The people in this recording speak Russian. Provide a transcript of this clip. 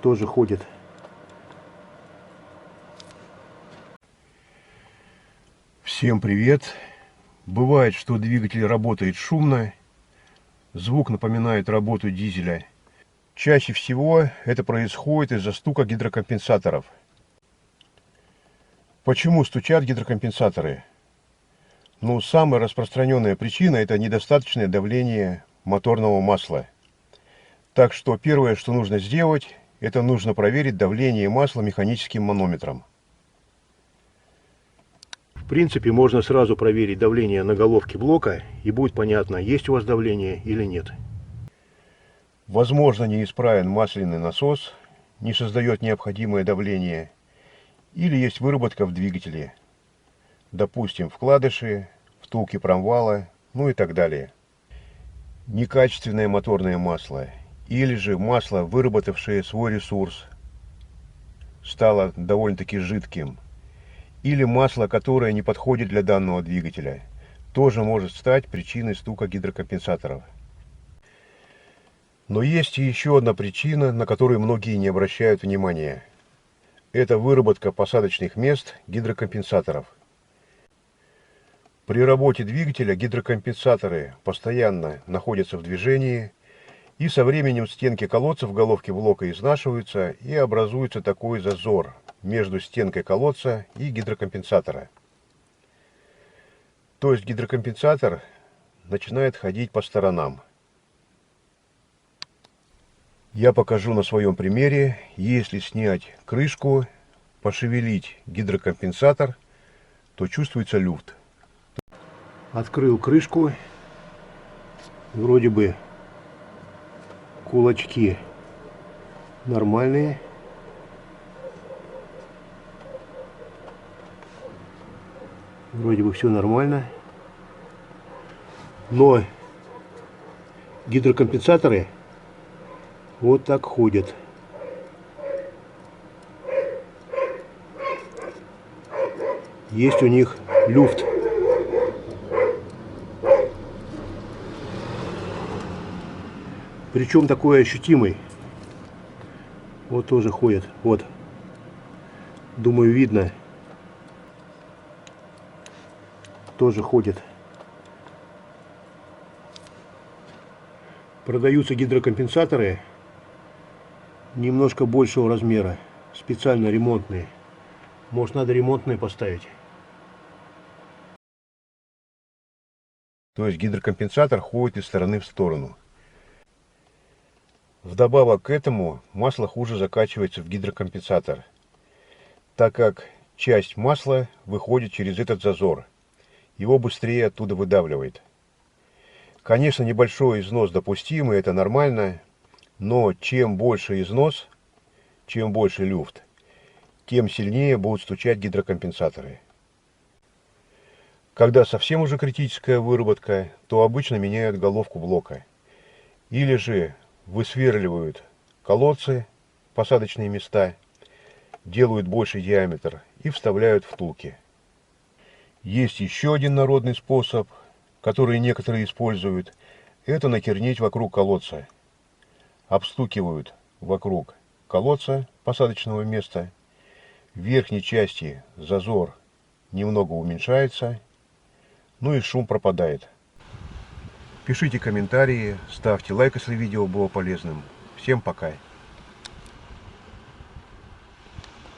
тоже ходит. Всем привет! Бывает, что двигатель работает шумно, звук напоминает работу дизеля. Чаще всего это происходит из-за стука гидрокомпенсаторов. Почему стучат гидрокомпенсаторы? Ну, самая распространенная причина – это недостаточное давление моторного масла. Так что первое, что нужно сделать, это нужно проверить давление масла механическим манометром. В принципе, можно сразу проверить давление на головке блока, и будет понятно, есть у вас давление или нет. Возможно, неисправен масляный насос, не создает необходимое давление, или есть выработка в двигателе, допустим, вкладыши, втулки промвала, ну и так далее. Некачественное моторное масло, или же масло, выработавшее свой ресурс, стало довольно-таки жидким, или масло, которое не подходит для данного двигателя, тоже может стать причиной стука гидрокомпенсаторов. Но есть и еще одна причина, на которую многие не обращают внимания. Это выработка посадочных мест гидрокомпенсаторов. При работе двигателя гидрокомпенсаторы постоянно находятся в движении, и со временем стенки колодца в головке блока изнашиваются, и образуется такой зазор между стенкой колодца и гидрокомпенсатора. То есть гидрокомпенсатор начинает ходить по сторонам. Я покажу на своем примере. Если снять крышку, пошевелить гидрокомпенсатор, то чувствуется люфт. Открыл крышку. Вроде бы кулачки нормальные. Вроде бы все нормально. Но гидрокомпенсаторы вот так ходят. Есть у них люфт. Причем такой ощутимый. Вот тоже ходит. Вот. Думаю, видно. Тоже ходит. Продаются гидрокомпенсаторы немножко большего размера, специально ремонтные. Может, надо ремонтные поставить. То есть гидрокомпенсатор ходит из стороны в сторону. Вдобавок к этому масло хуже закачивается в гидрокомпенсатор, так как часть масла выходит через этот зазор. Его быстрее оттуда выдавливает. Конечно, небольшой износ допустимый, это нормально. Но чем больше износ, чем больше люфт, тем сильнее будут стучать гидрокомпенсаторы. Когда совсем уже критическая выработка, то обычно меняют головку блока. Или же высверливают колодцы, посадочные места, делают больший диаметр и вставляют втулки. Есть еще один народный способ, который некоторые используют, это накернить вокруг колодца. Обстукивают вокруг колодца, посадочного места. В верхней части зазор немного уменьшается, ну и шум пропадает. Пишите комментарии, ставьте лайк, если видео было полезным. Всем пока!